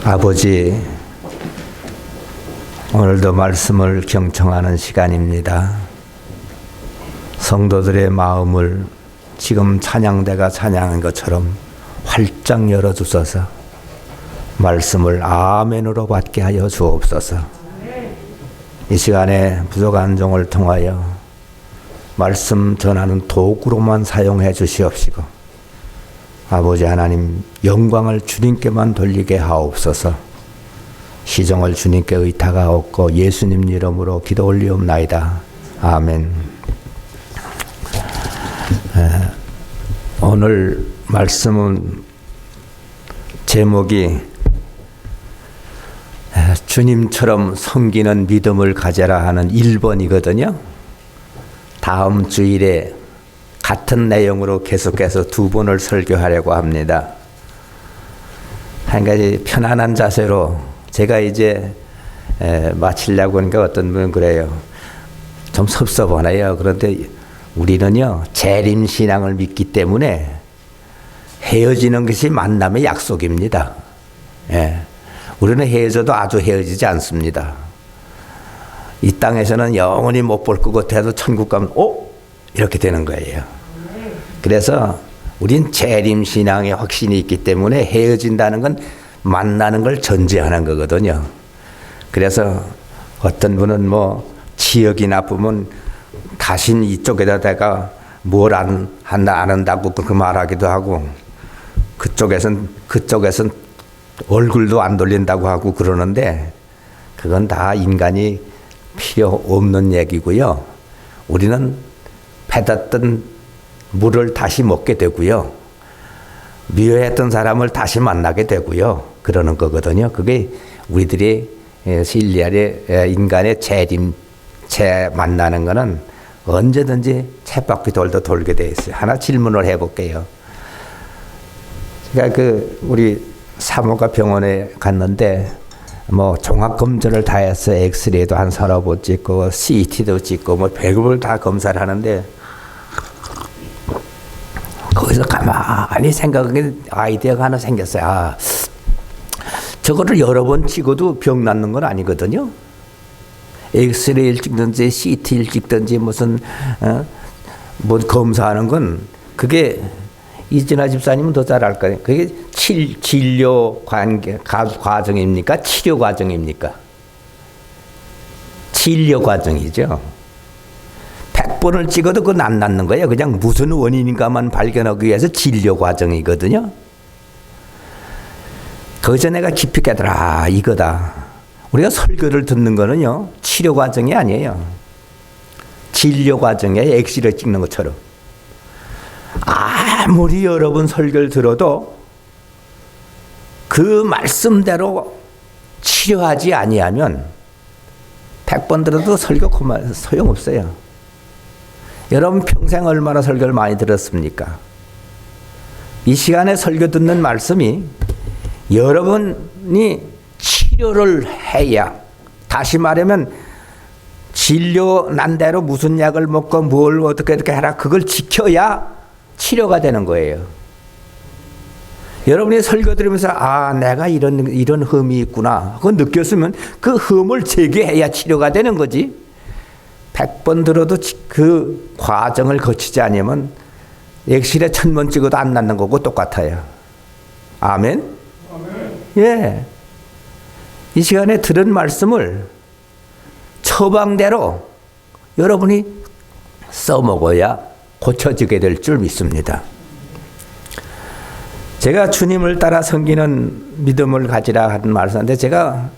아버지, 오늘도 말씀을 경청하는 시간입니다. 성도들의 마음을 지금 찬양대가 찬양한 것처럼 활짝 열어주소서. 말씀을 아멘으로 받게 하여 주옵소서. 이 시간에 부족한 종을 통하여 말씀 전하는 도구로만 사용해 주시옵시고, 아버지 하나님, 영광을 주님께만 돌리게 하옵소서. 시종을 주님께 의탁하옵고 예수님 이름으로 기도 올리옵나이다. 아멘. 오늘 말씀은 제목이 주님처럼 섬기는 믿음을 가져라 하는 1번이거든요. 다음 주일에 같은 내용으로 계속해서 2번을 설교하려고 합니다. 한 가지 편안한 자세로 제가 이제 마치려고 하니까 어떤 분은 그래요. 좀 섭섭하네요. 그런데 우리는요, 재림신앙을 믿기 때문에 헤어지는 것이 만남의 약속입니다. 예. 우리는 헤어져도 아주 헤어지지 않습니다. 이 땅에서는 영원히 못 볼 것 같아도 천국 가면 이렇게 되는 거예요. 그래서 우린 재림신앙의 확신이 있기 때문에 헤어진다는 건 만나는 걸 전제하는 거거든요. 그래서 어떤 분은 지역이 나쁘면 다신 이쪽에다가 뭘 안 한다고 그렇게 말하기도 하고, 그쪽에선 얼굴도 안 돌린다고 하고 그러는데, 그건 다 인간이 필요 없는 얘기고요. 우리는 패뒀던 물을 다시 먹게 되고요. 미워했던 사람을 다시 만나게 되고요. 그러는 거거든요. 그게 우리들이 실리아의 인간의 만나는 거는 언제든지 쳇바퀴 돌게 돼 있어요. 하나 질문을 해볼게요. 그러니까 우리 사모가 병원에 갔는데 종합검진을 다 해서 엑스레이도 한 서너 번 찍고 CT도 찍고 별걸 다 검사를 하는데, 거기서 가만히 생각하게 아이디어가 하나 생겼어요. 저거를 여러 번 찍어도 병 낫는 건 아니거든요. 엑스레이를 찍든지 CT를 찍든지 무슨 검사하는 건, 그게 이진아 집사님은 더 잘 알 거예요. 그게 진료 과정입니까? 치료 과정입니까? 진료 과정이죠. 100번을 찍어도 그건 안 낫는 거예요. 그냥 무슨 원인인가만 발견하기 위해서 진료 과정이거든요. 거기서 내가 깊이 깨달아, 이거다. 우리가 설교를 듣는 거는요, 치료 과정이 아니에요. 진료 과정이에요. 엑스레이 찍는 것처럼. 아무리 여러 번 설교를 들어도 그 말씀대로 치료하지 아니하면 100번 들어도 설교 소용없어요. 여러분 평생 얼마나 설교를 많이 들었습니까? 이 시간에 설교 듣는 말씀이 여러분이 치료를 해야, 다시 말하면 진료 난 대로 무슨 약을 먹고 뭘 어떻게 해라, 그걸 지켜야 치료가 되는 거예요. 여러분이 설교 들으면서 내가 이런 흠이 있구나, 그거 느꼈으면 그 흠을 제거해야 치료가 되는 거지. 100번 들어도 그 과정을 거치지 않으면 엑스레이 1000번 찍어도 안 낫는 거고 똑같아요. 아멘? 예. 이 시간에 들은 말씀을 처방대로 여러분이 써먹어야 고쳐지게 될 줄 믿습니다. 제가 주님을 따라 섬기는 믿음을 가지라 하는 말씀인데, 제가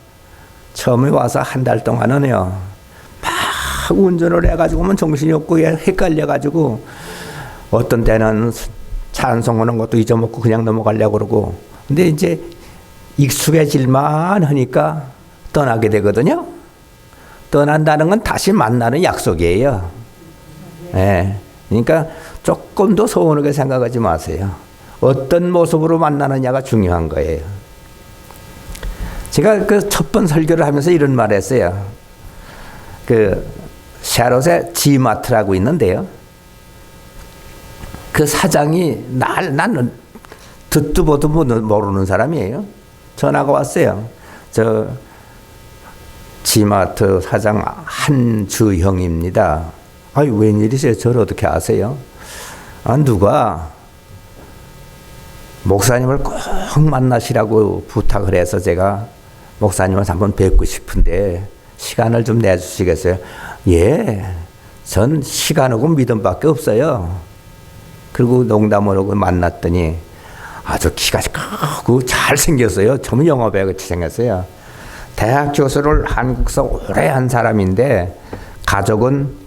처음에 와서 한 달 동안은요, 막 운전을 해가지고 정신이 없고 헷갈려가지고, 어떤 때는 찬송하는 것도 잊어먹고 그냥 넘어가려고 그러고, 근데 이제 익숙해질만 하니까 떠나게 되거든요. 떠난다는 건 다시 만나는 약속이에요. 네. 그러니까 조금 더 소원하게 생각하지 마세요. 어떤 모습으로 만나느냐가 중요한 거예요. 제가 첫 번 설교를 하면서 이런 말을 했어요. 샤롯에 지마트라고 있는데요. 그 사장이 나는 듣도 보도 모르는 사람이에요. 전화가 왔어요. 저 지마트 사장 한주형입니다. 아유, 웬일이세요? 저를 어떻게 아세요? 아, 누가 목사님을 꼭 만나시라고 부탁을 해서 제가 목사님을 한번 뵙고 싶은데 시간을 좀 내주시겠어요? 예, 전 시간하고 믿음밖에 없어요. 그리고 농담으로 만났더니 아주 키가 크고 잘생겼어요. 전문 영어배우같이 생겼어요. 대학 교수를 한국에서 오래 한 사람인데 가족은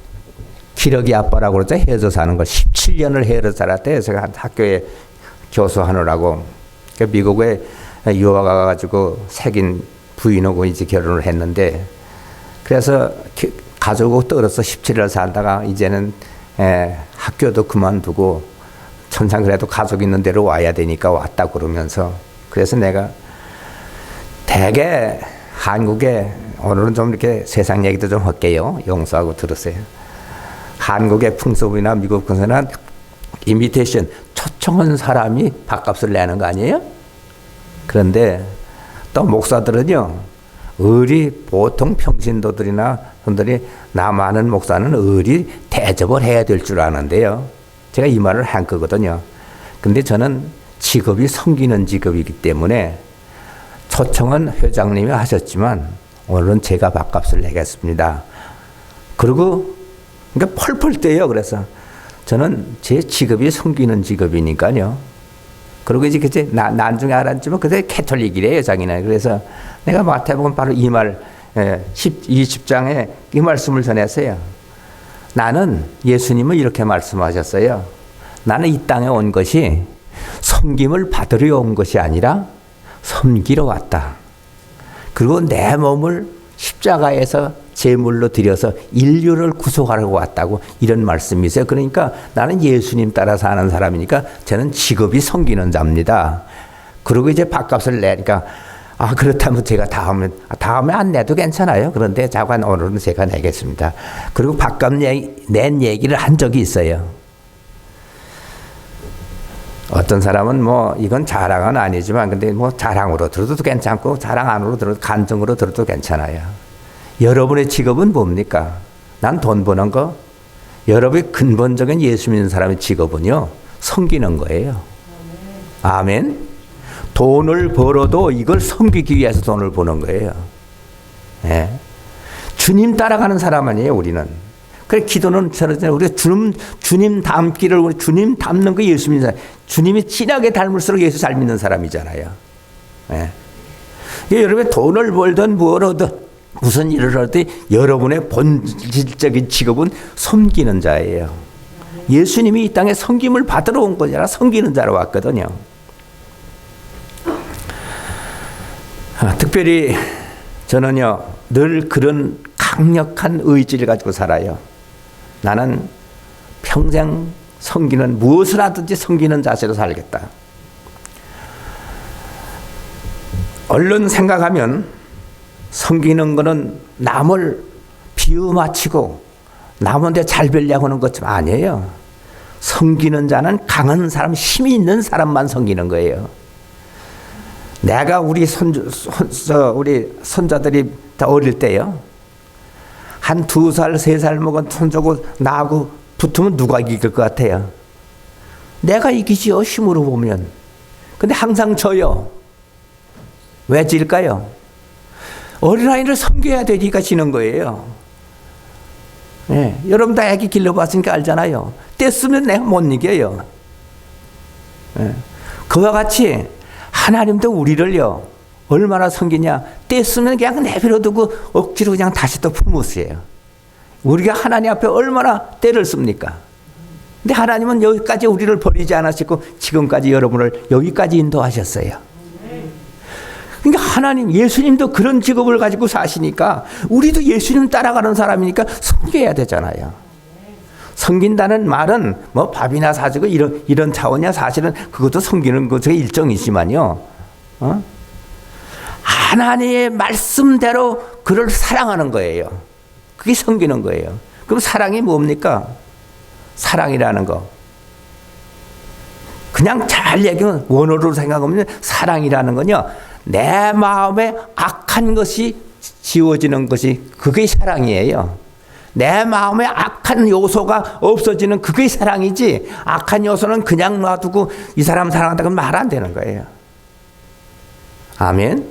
기러기 아빠라고 그러죠. 해외에서 사는 거 17년을 해외에서 살았대요. 제가 학교에 교수하느라고. 그러니까 미국에 유학 가가지고 새긴 부인하고 이제 결혼을 했는데 그래서 가족하고 떨어서 17년 살다가 이제는 학교도 그만두고 천상 그래도 가족 있는 데로 와야 되니까 왔다 그러면서 그래서 내가 대개 한국에 오늘은 좀 이렇게 세상 얘기도 좀 할게요. 용서하고 들으세요. 한국의 풍습이나 미국 풍습이나 이미테이션 초청한 사람이 밥값을 내는 거 아니에요? 그런데 또 목사들은요, 보통 평신도들이나 분들이 나 많은 목사는 대접을 해야 될 줄 아는데요. 제가 이 말을 한 거거든요. 근데 저는 직업이 섬기는 직업이기 때문에 초청은 회장님이 하셨지만 오늘은 제가 밥값을 내겠습니다. 그리고 그러니까 펄펄 뛰어요. 그래서 저는 제 직업이 섬기는 직업이니까요. 그리고 이제 나중에 알았지만 그때 캐톨릭이래요, 자기는. 그래서 내가 마태복음 바로 이 말, 20장에 이 말씀을 전했어요. 나는 예수님은 이렇게 말씀하셨어요. 나는 이 땅에 온 것이 섬김을 받으려 온 것이 아니라 섬기러 왔다. 그리고 내 몸을 십자가에서 제물로 드려서 인류를 구속하려고 왔다고 이런 말씀이세요. 그러니까 나는 예수님 따라 사는 사람이니까 저는 직업이 섬기는 자입니다. 그리고 이제 밥값을 내니까 그렇다면 제가 다음에 안 내도 괜찮아요. 그런데 자관 오늘은 제가 내겠습니다. 그리고 밥값 낸 얘기를 한 적이 있어요. 어떤 사람은 이건 자랑은 아니지만 근데 자랑으로 들어도 괜찮고 자랑 안으로 들어도 간증으로 들어도 괜찮아요. 여러분의 직업은 뭡니까? 난 돈 버는 거. 여러분의 근본적인 예수 믿는 사람의 직업은요, 섬기는 거예요. 아멘. 돈을 벌어도 이걸 섬기기 위해서 돈을 버는 거예요. 예. 주님 따라가는 사람 아니에요, 우리는. 그래, 기도는 우리가 주님 닮기를, 우리 주님 닮는 거 예수 믿는 사람. 주님이 진하게 닮을수록 예수 잘 믿는 사람이잖아요. 예. 여러분이 돈을 벌든 벌어든 무슨 일을 할 때 여러분의 본질적인 직업은 섬기는 자예요. 예수님이 이 땅에 섬김을 받으러 온 것이 아니라 섬기는 자로 왔거든요. 특별히 저는요, 늘 그런 강력한 의지를 가지고 살아요. 나는 평생 무엇을 하든지 섬기는 자세로 살겠다. 얼른 생각하면 섬기는 거는 남을 비유맞추고 남한테 잘 배려고 하는 것좀 아니에요. 섬기는 자는 강한 사람, 힘이 있는 사람만 섬기는 거예요. 내가 우리 손자들이 다 어릴 때요. 한 2살, 3살 먹은 손자고 나하고 붙으면 누가 이길 것 같아요? 내가 이기지요, 힘으로 보면. 근데 항상 져요. 왜 질까요? 어린아이를 섬겨야 되니까 지는 거예요. 네, 여러분 다 애기 길러봤으니까 알잖아요. 떼쓰면 내가 못 이겨요. 네. 그와 같이 하나님도 우리를요, 얼마나 섬기냐. 떼쓰면 그냥 내버려두고 억지로 그냥 다시 또 품으세요. 우리가 하나님 앞에 얼마나 때를 씁니까? 근데 하나님은 여기까지 우리를 버리지 않으시고 지금까지 여러분을 여기까지 인도하셨어요. 그러니까 하나님, 예수님도 그런 직업을 가지고 사시니까 우리도 예수님 따라가는 사람이니까 섬겨야 되잖아요. 섬긴다는 말은 밥이나 사주고 이런 차원이야. 사실은 그것도 섬기는 것의 일정이지만요. 하나님의 말씀대로 그를 사랑하는 거예요. 그게 섬기는 거예요. 그럼 사랑이 뭡니까? 사랑이라는 거. 그냥 잘 얘기하면 원어로 생각하면 사랑이라는 건요, 내 마음에 악한 것이 지워지는 것이 그게 사랑이에요. 내 마음에 악한 요소가 없어지는 그게 사랑이지, 악한 요소는 그냥 놔두고 이 사람 사랑한다고 말 안 되는 거예요. 아멘?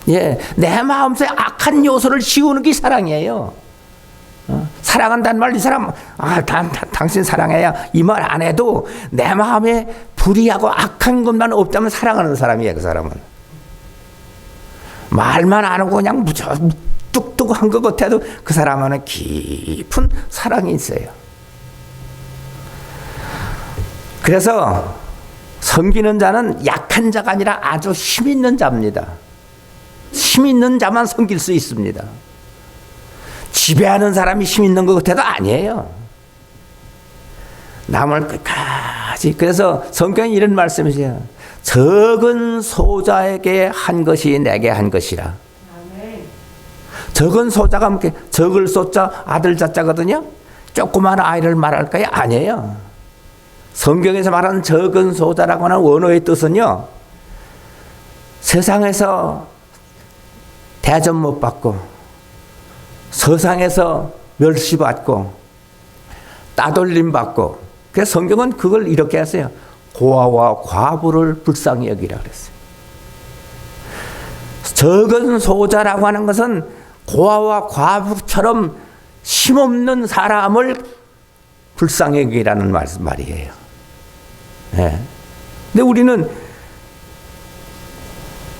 예, 내 마음속에 악한 요소를 지우는 게 사랑이에요. 사랑한다는 말, 이 사람, 당신 사랑해야 이 말 안 해도 내 마음에 불의하고 악한 것만 없다면 사랑하는 사람이에요, 그 사람은. 말만 안 하고 그냥 뚝뚝한 것 같아도 그 사람은 깊은 사랑이 있어요. 그래서 섬기는 자는 약한 자가 아니라 아주 힘 있는 자입니다. 힘 있는 자만 섬길 수 있습니다. 지배하는 사람이 힘 있는 것 같아도 아니에요. 남을 끝까지. 그래서 성경에 이런 말씀이세요. 적은 소자에게 한 것이 내게 한 것이라. 적은 소자가 뭐 적을 소자 아들 자자거든요. 조그마한 아이를 말할까요? 아니에요. 성경에서 말하는 적은 소자라고 하는 원어의 뜻은요, 세상에서 대접 못 받고 세상에서 멸시받고 따돌림 받고, 그래서 성경은 그걸 이렇게 했어요. 고아와 과부를 불쌍히 여기라 그랬어요. 적은 소자라고 하는 것은 고아와 과부처럼 힘없는 사람을 불쌍히 여기라는 말이에요. 네. 근데 우리는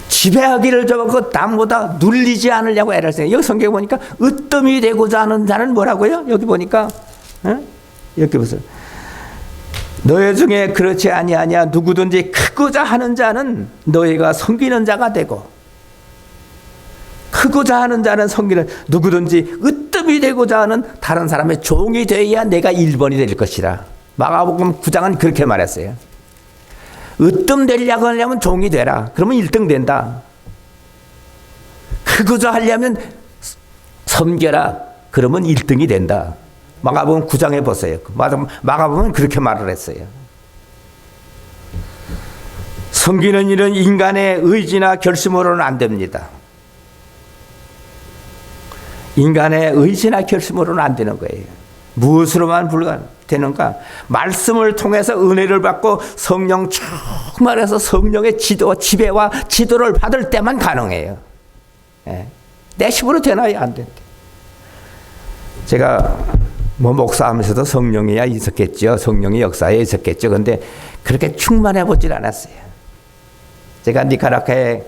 지배하기를 저거 남보다 눌리지 않으려고 애를 써요. 여기 성경에 보니까 으뜸이 되고자 하는 자는 뭐라고요? 여기 보니까 이렇게 보세요. 너희 중에 그렇지 아니하냐 누구든지 크고자 하는 자는 너희가 섬기는 자가 되고, 크고자 하는 자는 섬기는, 누구든지 으뜸이 되고자 하는 다른 사람의 종이 되어야 내가 1번이 될 것이라. 마가복음 9장은 그렇게 말했어요. 으뜸 되려고 하려면 종이 되라. 그러면 1등 된다. 크고자 하려면 섬겨라. 그러면 1등이 된다. 마가복음 9장에 보세요. 마가복음은 그렇게 말을 했어요. 섬기는 일은 인간의 의지나 결심으로는 안 됩니다. 인간의 의지나 결심으로는 안 되는 거예요. 무엇으로만 불가되는가? 말씀을 통해서 은혜를 받고 성령 충만해서 성령의 지도와 지배와 지도를 받을 때만 가능해요. 내 힘으로 되나요? 안 된대. 제가 목사하면서도 성령이야 있었겠죠. 성령의 역사에 있었겠죠. 근데 그렇게 충만해 보질 않았어요. 제가 니카라과에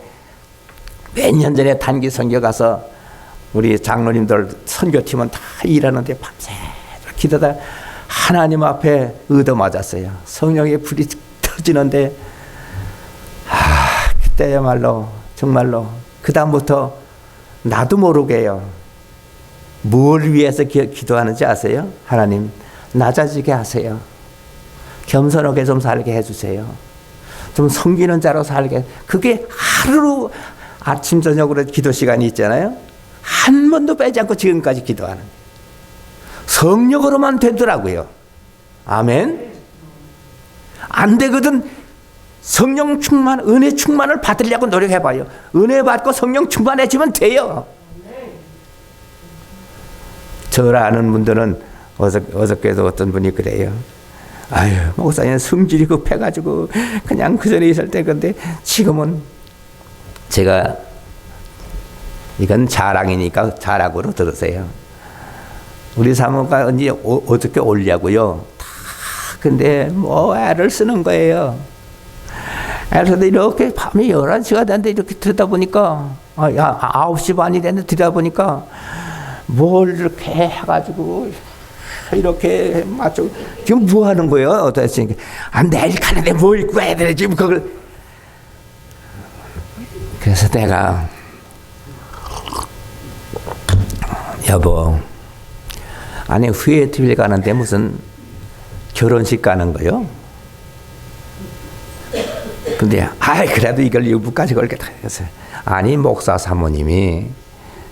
몇 년 전에 단기 선교 가서 우리 장로님들 선교팀은 다 일하는데 밤새도록 기도다 하나님 앞에 얻어맞았어요. 성령의 불이 터지는데 그때야말로 정말로 그 다음부터 나도 모르게요. 뭘 위해서 기도하는지 아세요? 하나님 낮아지게 하세요. 겸손하게 좀 살게 해주세요. 좀 섬기는 자로 살게. 그게 하루 아침 저녁으로 기도 시간이 있잖아요. 한 번도 빼지 않고 지금까지 기도하는 성령으로만 되더라고요. 아멘. 안 되거든. 성령 충만, 은혜 충만을 받으려고 노력해봐요. 은혜 받고 성령 충만해지면 돼요. 저를 아는 분들은 어저께도 어떤 분이 그래요. 아유, 목사님 성질이 급해가지고 그냥 그 전에 있을 때, 근데 지금은 제가 이건 자랑이니까 자랑으로 들으세요. 우리 사모가 언제 어저께 오려고요. 다 근데 뭐 애를 쓰는 거예요. 애를 쓰는데 이렇게 밤이 11시가 됐는데 이렇게 들다 보니까 9시 반이 됐는데 들다 보니까 뭘 이렇게 해가지고 이렇게 맞춰. 지금 뭐 하는 거예요? 어떠시? 내일 가는데 뭐 입고 해야 되나 지금 그걸. 그래서 내가 여보, 아니 후예트빌 가는데 무슨 결혼식 가는 거요? 근데 그래도 이걸 일부까지 걸겠다 했어요. 아니 목사 사모님이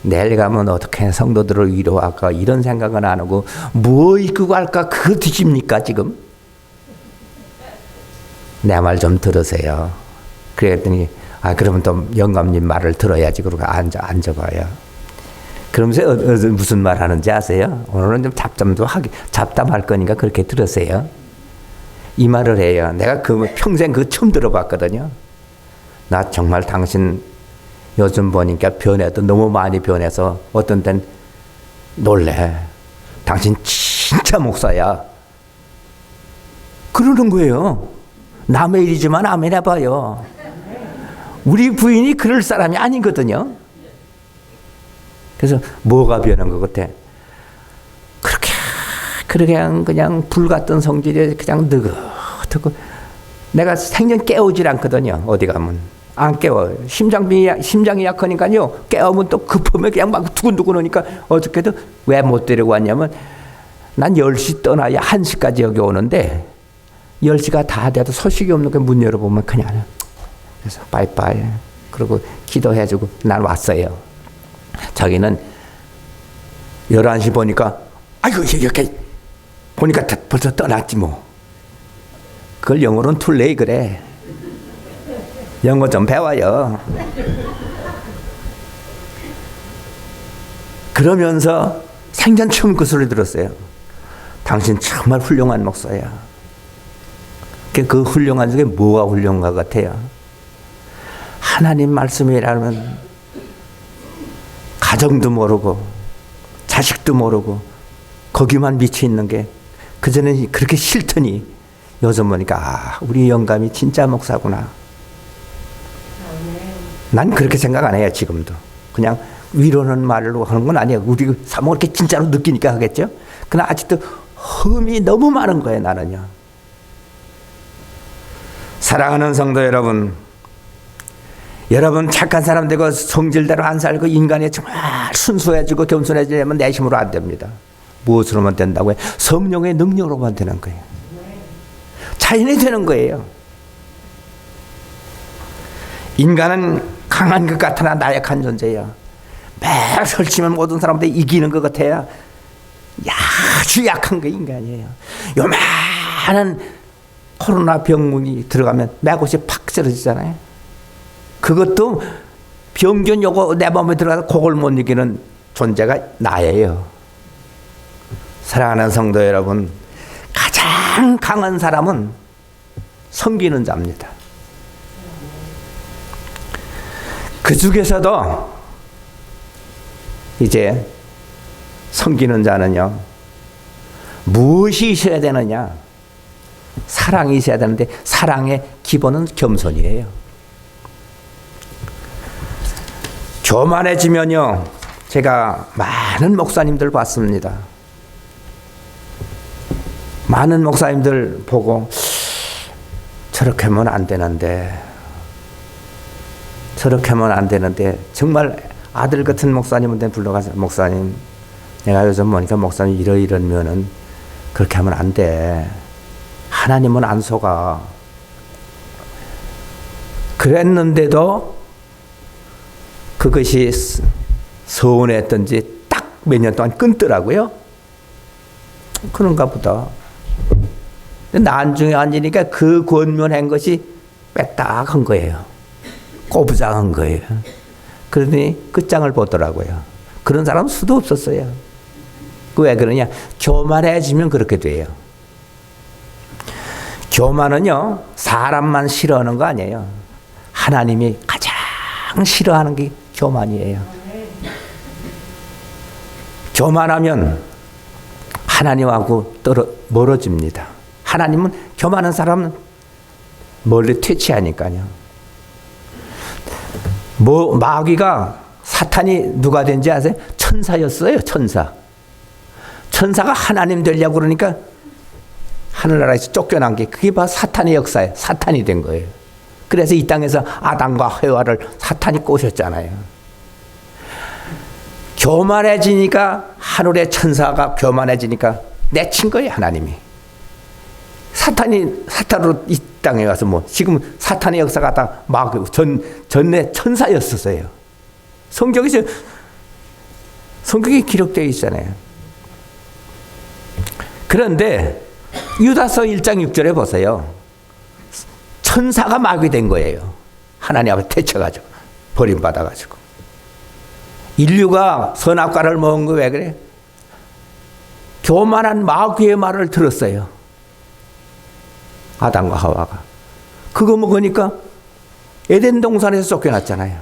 내일 가면 어떻게 성도들을 위로할까 이런 생각은 안 하고 뭐 입고 갈까 그거 뒤집니까 지금? 내 말 좀 들으세요. 그랬더니 아, 그러면 또 영감님 말을 들어야지. 그러고 앉아봐요. 그러면서 무슨 말 하는지 아세요? 오늘은 좀 잡담할 거니까 그렇게 들으세요. 이 말을 해요. 내가 평생 처음 들어봤거든요. 나 정말 당신 요즘 보니까 변해도 너무 많이 변해서 어떤 땐 놀래. 당신 진짜 목사야. 그러는 거예요. 남의 일이지만 아멘 해봐요. 우리 부인이 그럴 사람이 아니거든요. 그래서 뭐가 변한 것 같아? 그렇게 그냥 불 같은 성질에 그냥 느긋하고 내가 생전 깨우질 않거든요. 어디 가면 안 깨워요. 심장이 약하니까요. 깨우면 또 급하면 그냥 막 두근두근 하니까 어저께도 왜 못 데리고 왔냐면 난 10시 떠나야 1시까지 여기 오는데 10시가 다 돼도 소식이 없는 게 문 열어보면 그냥 그래서 빠이빠이 그러고 기도해주고 난 왔어요. 자기는 11시 보니까 아이고 이렇게 보니까 벌써 떠났지 뭐. 그걸 영어로는 툴레이 그래. 영어 좀 배워요. 그러면서 생전 처음 그 소리 들었어요. 당신 정말 훌륭한 목사야. 그 훌륭한 중에 뭐가 훌륭한 것 같아요? 하나님 말씀이라면 가정도 모르고 자식도 모르고 거기만 미쳐 있는 게 그전에는 그렇게 싫더니 요즘 보니까 우리 영감이 진짜 목사구나. 난 그렇게 생각 안 해요. 지금도 그냥 위로는 말로 하는 건 아니에요. 우리 사모 이렇게 진짜로 느끼니까 하겠죠. 그러나 아직도 흠이 너무 많은 거예요. 나는요. 사랑하는 성도 여러분, 여러분 착한 사람 되고 성질대로 안 살고 인간이 정말 순수해지고 겸손해지려면 내 힘으로 안 됩니다. 무엇으로만 된다고요? 성령의 능력으로만 되는 거예요. 자연이 되는 거예요. 인간은 강한 것 같으나 나약한 존재예요. 매 설치면 모든 사람들 이기는 것 같아야 아주 약한 게 인간이에요. 요만한 코로나 병문이 들어가면 맥옷이 팍 쓰러지잖아요. 그것도 병균 요거 내 몸에 들어가서 그걸 못 이기는 존재가 나예요. 사랑하는 성도 여러분, 가장 강한 사람은 섬기는 자입니다. 그 중에서도 이제 섬기는 자는요, 무엇이 있어야 되느냐? 사랑이 있어야 되는데 사랑의 기본은 겸손이에요. 교만해지면요, 제가 많은 목사님들 봤습니다. 많은 목사님들 보고 저렇게 하면 안 되는데 저렇게 하면 안 되는데 정말 아들 같은 목사님한테 불러가서 목사님 내가 요즘 보니까 목사님 이러면은 그렇게 하면 안 돼. 하나님은 안 속아. 그랬는데도 그것이 서운했던지 딱 몇 년 동안 끊더라고요. 그런가 보다. 근데 나중에 앉으니까 그 권면한 것이 빼딱한 거예요. 꼬부장한 거예요. 그러더니 끝장을 보더라고요. 그런 사람은 수도 없었어요. 왜 그러냐? 교만해지면 그렇게 돼요. 교만은요, 사람만 싫어하는 거 아니에요. 하나님이 가장 싫어하는 게 교만이에요. 교만하면 하나님하고 멀어집니다. 하나님은 교만한 사람은 멀리 퇴치하니까요. 마귀가 사탄이 누가 된지 아세요? 천사였어요. 천사가 하나님 되려고 그러니까 하늘나라에서 쫓겨난 게 그게 바로 사탄의 역사예요. 사탄이 된 거예요. 그래서 이 땅에서 아담과 해와를 사탄이 꼬셨잖아요. 교만해지니까 하늘의 천사가 교만해지니까 내친 거예요. 하나님이. 사탄으로 이 땅에 와서 뭐 지금 사탄의 역사가 다 전에 천사였었어요. 성경에 기록되어 있잖아요. 그런데 유다서 1장 6절에 보세요. 천사가 마귀 된 거예요. 하나님 앞에 태쳐가지고 버림받아가지고. 인류가 선악과를 먹은 거 왜 그래? 교만한 마귀의 말을 들었어요. 아담과 하와가. 그거 먹으니까 에덴 동산에서 쫓겨났잖아요.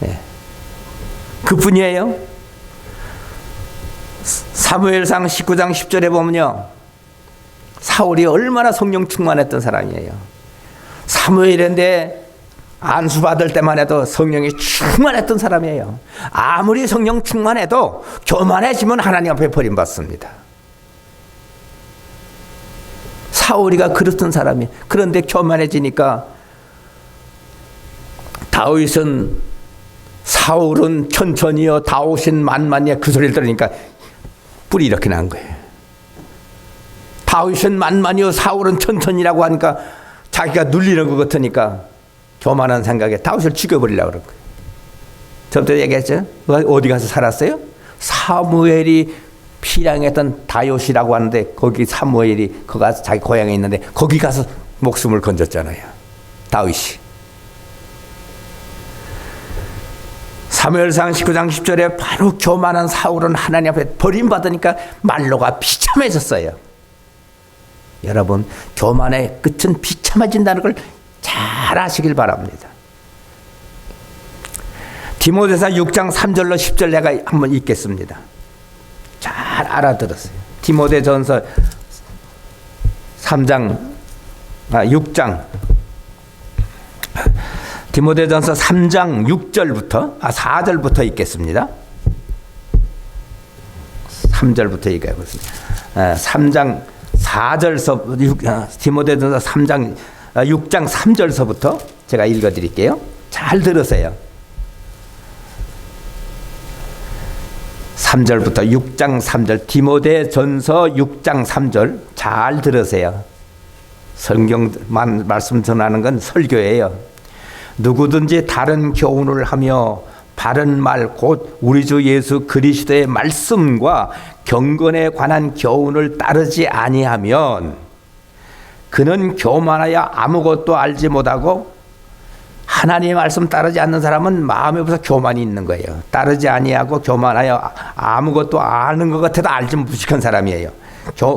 네. 그뿐이에요. 사무엘상 19장 10절에 보면요, 사울이 얼마나 성령 충만했던 사람이에요. 사무엘인데 안수 받을 때만 해도 성령이 충만했던 사람이에요. 아무리 성령 충만해도 교만해지면 하나님 앞에 버림받습니다. 사울이가 그랬던 사람이. 그런데 교만해지니까 다윗은 사울은 천천히요 다윗은 만만이야, 그 소리를 들으니까 뿔이 이렇게 난 거예요. 다윗은 만만이요 사울은 천천히라고 하니까 자기가 눌리는 것 같으니까 교만한 생각에 다윗을 죽여버리려고 그런 거예요. 저부터 얘기했죠. 어디 가서 살았어요? 사무엘이 피량했던 다윗이라고 하는데 거기 사무엘이 거기 자기 고향에 있는데 거기 가서 목숨을 건졌잖아요. 다윗이. 사무엘상 19장 10절에 바로 교만한 사울은 하나님 앞에 버림받으니까 말로가 비참해졌어요. 여러분, 교만의 끝은 비참해진다는 걸 잘 아시길 바랍니다. 디모데서 6장 3절로 10절 내가 한번 읽겠습니다. 잘 알아들었어요. 디모데전서 6장 디모데전서 3장 6절부터 4절부터 읽겠습니다. 3절부터 읽어보겠습니다. 3장 4절서 디모데전서 6장 3절서부터 제가 읽어드릴게요. 잘 들으세요. 3절부터 6장 3절 디모데전서 6장 3절 잘 들으세요. 성경만 말씀 전하는 건 설교예요. 누구든지 다른 교훈을 하며 바른 말 곧 우리 주 예수 그리스도의 말씀과 경건에 관한 교훈을 따르지 아니하면 그는 교만하여 아무것도 알지 못하고, 하나님의 말씀 따르지 않는 사람은 마음에 벌써 교만이 있는 거예요. 따르지 아니하고 교만하여 아무것도 아는 것 같아도 알지 무식한 사람이에요.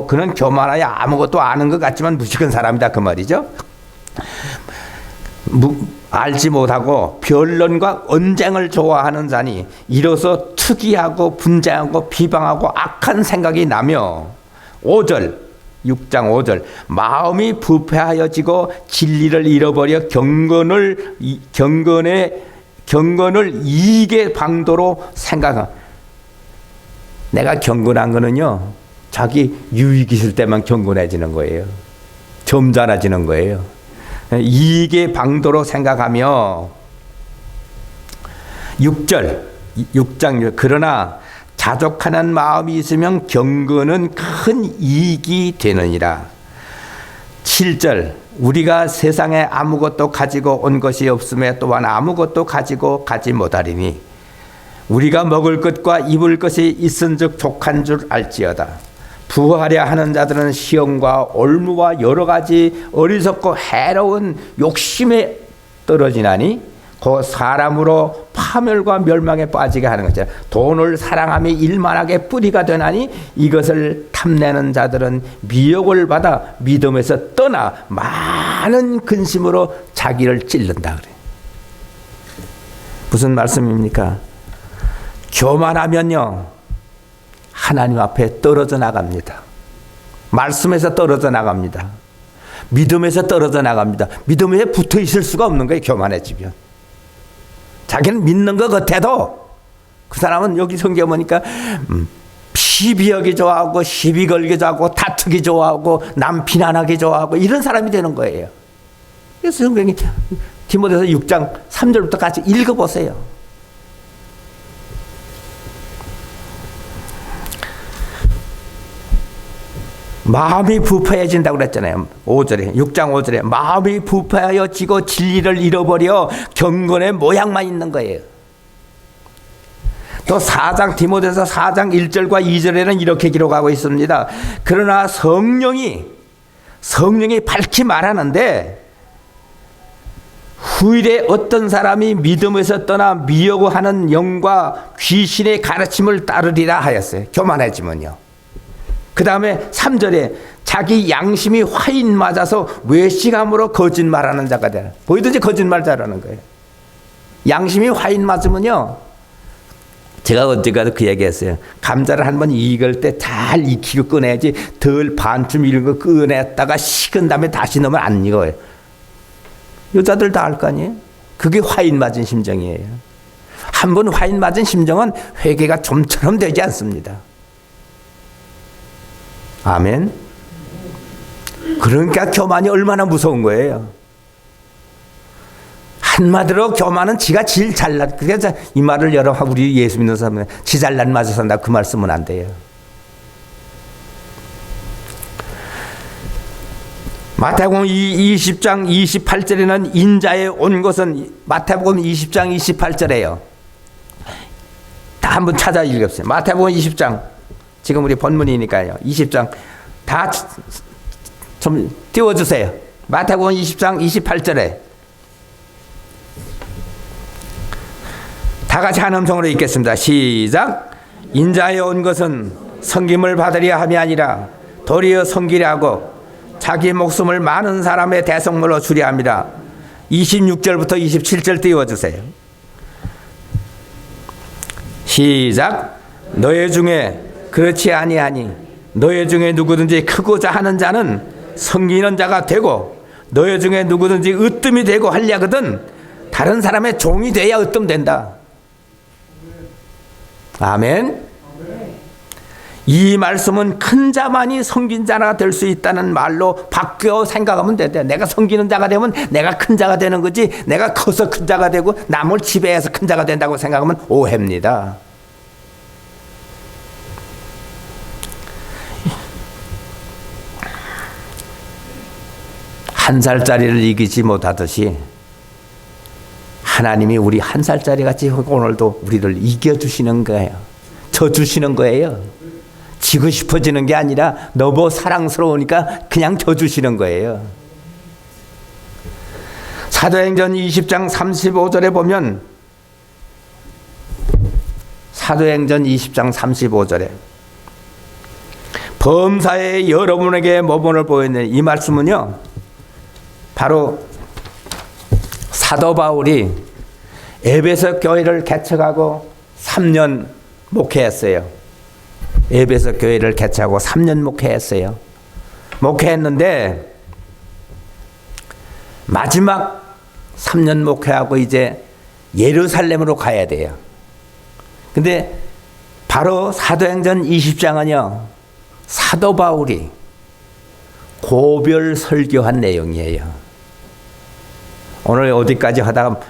그는 교만하여 아무것도 아는 것 같지만 무식한 사람이다, 그 말이죠. 알지 못하고 변론과 언쟁을 좋아하는 자니 이로써 특이하고 분쟁하고 비방하고 악한 생각이 나며 5절 6장 5절 마음이 부패하여지고 진리를 잃어버려 경건을 이익의 방도로 생각하. 내가 경건한 거는요, 자기 유익이 있을 때만 경건해지는 거예요. 점잖아지는 거예요. 이익의 방도로 생각하며 6장 그러나 자족하는 마음이 있으면 경건은 큰 이익이 되느니라. 7절 우리가 세상에 아무것도 가지고 온 것이 없음에 또한 아무것도 가지고 가지 못하리니 우리가 먹을 것과 입을 것이 있은즉 족한 줄 알지어다. 부하려 하는 자들은 시험과 올무와 여러 가지 어리석고 해로운 욕심에 떨어지나니 그 사람으로 파멸과 멸망에 빠지게 하는 것이라. 돈을 사랑함이 일만하게 뿌리가 되나니 이것을 탐내는 자들은 미혹을 받아 믿음에서 떠나 많은 근심으로 자기를 찔른다 그래. 무슨 말씀입니까? 교만하면요 하나님 앞에 떨어져 나갑니다. 말씀에서 떨어져 나갑니다. 믿음에서 떨어져 나갑니다. 믿음에 붙어 있을 수가 없는 거예요. 교만해지면. 자기는 믿는 것 같아도 그 사람은 여기 성경 보니까 시비하기 좋아하고 시비 걸기 좋아하고 다투기 좋아하고 남 비난하기 좋아하고 이런 사람이 되는 거예요. 그래서 성경이 디모데서 6장 3절부터 같이 읽어보세요. 마음이 부패해진다고 그랬잖아요. 5절에 6장 5절에 마음이 부패하여지고 진리를 잃어버려 경건의 모양만 있는 거예요. 또 4장 디모데서 4장 1절과 2절에는 이렇게 기록하고 있습니다. 그러나 성령이 밝히 말하는데 후일에 어떤 사람이 믿음에서 떠나 미워하는 영과 귀신의 가르침을 따르리라 하였어요. 교만해지면요. 그 다음에 3절에 자기 양심이 화인 맞아서 외식함으로 거짓말하는 자가 되라. 보이든지 거짓말 잘하는 거예요. 양심이 화인 맞으면요, 제가 언젠가도 그 얘기했어요. 감자를 한번 익을 때 잘 익히고 꺼내야지, 덜 반쯤 익은 거 꺼냈다가 식은 다음에 다시 넣으면 안 익어요. 여자들 다 알 거 아니에요? 그게 화인 맞은 심정이에요. 한 번 화인 맞은 심정은 회개가 좀처럼 되지 않습니다. 아멘. 그러니까 교만이 얼마나 무서운 거예요. 한마디로 교만은 지가 제일 잘난, 그래서 이 말을 여러분, 우리 예수 믿는 사람은 지 잘난 맞아 산다, 그 말 쓰면 안 돼요. 마태복음 20장 28절에는 인자에 온 것은, 마태복음 20장 28절에요. 다 한번 찾아 읽읍시다. 마태복음 20장, 지금 우리 본문이니까요. 20장 다 좀 띄워주세요. 마태복음 20장 28절에 다 같이 한 음성으로 읽겠습니다. 시작. 인자에 온 것은 섬김을 받으려 함이 아니라 도리어 섬기려 하고 자기 목숨을 많은 사람의 대속물로 주려 합니다. 26절부터 27절 띄워주세요. 시작. 너희 중에 그렇지 아니하니 너희 중에 누구든지 크고자 하는 자는 섬기는 자가 되고, 너희 중에 누구든지 으뜸이 되고 하려거든 다른 사람의 종이 돼야 으뜸된다. 아멘. 이 말씀은 큰 자만이 섬긴 자가 될 수 있다는 말로 바뀌어 생각하면 된대. 내가 섬기는 자가 되면 내가 큰 자가 되는 거지, 내가 커서 큰 자가 되고 남을 지배해서 큰 자가 된다고 생각하면 오해입니다. 한 살짜리를 이기지 못하듯이 하나님이 우리 한 살짜리 같이 오늘도 우리를 이겨주시는 거예요. 져주시는 거예요. 지고 싶어지는 게 아니라 너무 사랑스러우니까 그냥 져주시는 거예요. 사도행전 20장 35절에 보면, 사도행전 20장 35절에 범사에 여러분에게 모범을 보였네. 이 말씀은요, 바로 사도 바울이 에베소 교회를 개척하고 3년 목회했어요. 에베소 교회를 개척하고 3년 목회했어요. 목회했는데 마지막 3년 목회하고 이제 예루살렘으로 가야 돼요. 근데 바로 사도행전 20장은요, 사도 바울이 고별 설교한 내용이에요. 오늘 어디까지 하다가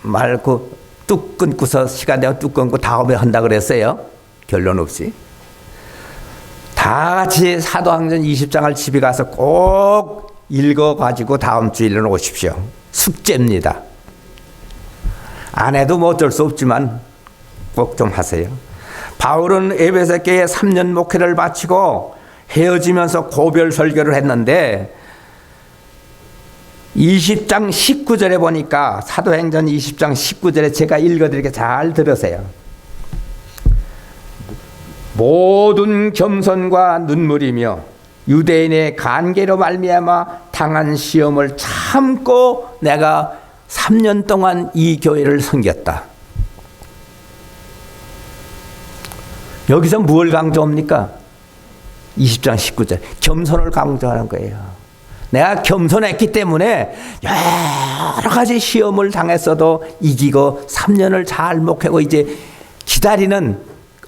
말고 뚝 끊고서 시간 내가 뚝 끊고 다음에 한다 그랬어요. 결론 없이. 다 같이 사도행전 20장을 집에 가서 꼭 읽어가지고 다음 주일은 오십시오. 숙제입니다. 안 해도 뭐 어쩔 수 없지만 꼭 좀 하세요. 바울은 에베소 교회에 3년 목회를 마치고 헤어지면서 고별 설교를 했는데 20장 19절에 보니까, 사도행전 20장 19절에 제가 읽어드리게 잘 들으세요. 모든 겸손과 눈물이며 유대인의 간계로 말미암아 당한 시험을 참고 내가 3년 동안 이 교회를 섬겼다. 여기서 무엇을 강조합니까? 20장 19절 겸손을 강조하는 거예요. 내가 겸손했기 때문에 여러 가지 시험을 당했어도 이기고 3년을 잘 목하고 이제 기다리는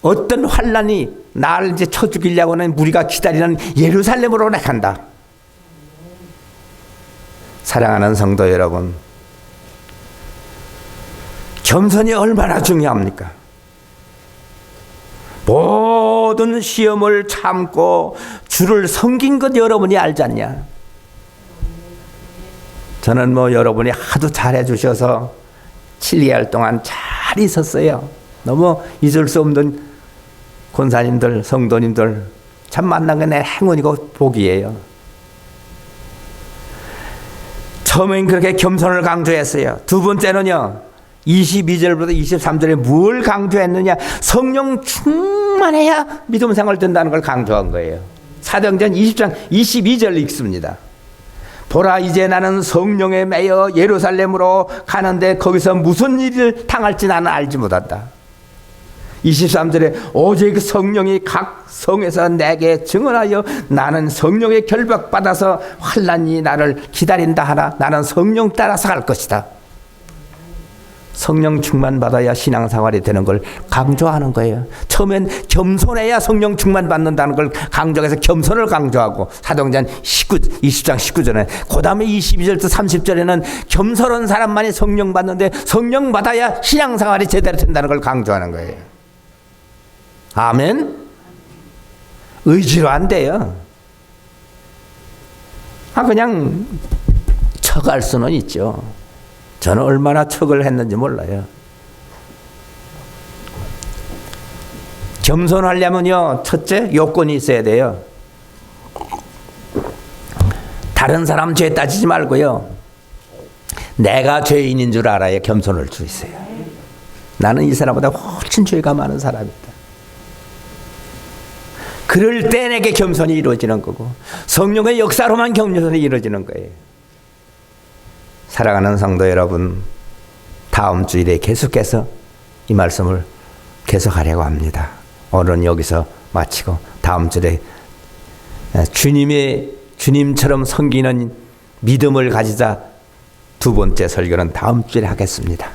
어떤 환난이 나를 이제 쳐 죽이려고 하는 우리가 기다리는 예루살렘으로 나간다. 사랑하는 성도 여러분, 겸손이 얼마나 중요합니까? 모든 시험을 참고 주를 섬긴 것 여러분이 알지 않냐? 저는 뭐 여러분이 하도 잘해 주셔서 7개월 동안 잘 있었어요. 너무 잊을 수 없는 권사님들, 성도님들 참 만난 게 내 행운이고 복이에요. 처음엔 그렇게 겸손을 강조했어요. 두 번째는요, 22절부터 23절에 뭘 강조했느냐? 성령 충만해야 믿음 생활 된다는 걸 강조한 거예요. 사도행전 20장 22절 읽습니다. 보라, 이제 나는 성령에 매여 예루살렘으로 가는데 거기서 무슨 일을 당할지 나는 알지 못한다. 23절에 오직 성령이 각 성에서 내게 증언하여 나는 성령의 결박받아서 환난이 나를 기다린다 하나 나는 성령 따라서 갈 것이다. 성령 충만 받아야 신앙생활이 되는 걸 강조하는 거예요. 처음엔 겸손해야 성령 충만 받는다는 걸 강조해서 겸손을 강조하고 사도행전 20장 19절에 그 다음에 22절부터 30절에는 겸손한 사람만이 성령 받는데 성령 받아야 신앙생활이 제대로 된다는 걸 강조하는 거예요. 아멘. 의지로 안 돼요. 그냥 척할 수는 있죠. 저는 얼마나 척을 했는지 몰라요. 겸손하려면요, 첫째 요건이 있어야 돼요. 다른 사람 죄 따지지 말고요, 내가 죄인인 줄 알아야 겸손할 수 있어요. 나는 이 사람보다 훨씬 죄가 많은 사람이다. 그럴 때 내게 겸손이 이루어지는 거고 성령의 역사로만 겸손이 이루어지는 거예요. 사랑하는 성도 여러분, 다음 주일에 계속해서 이 말씀을 계속하려고 합니다. 오늘은 여기서 마치고 다음 주에 주님처럼 섬기는 믿음을 가지자 두 번째 설교는 다음 주에 하겠습니다.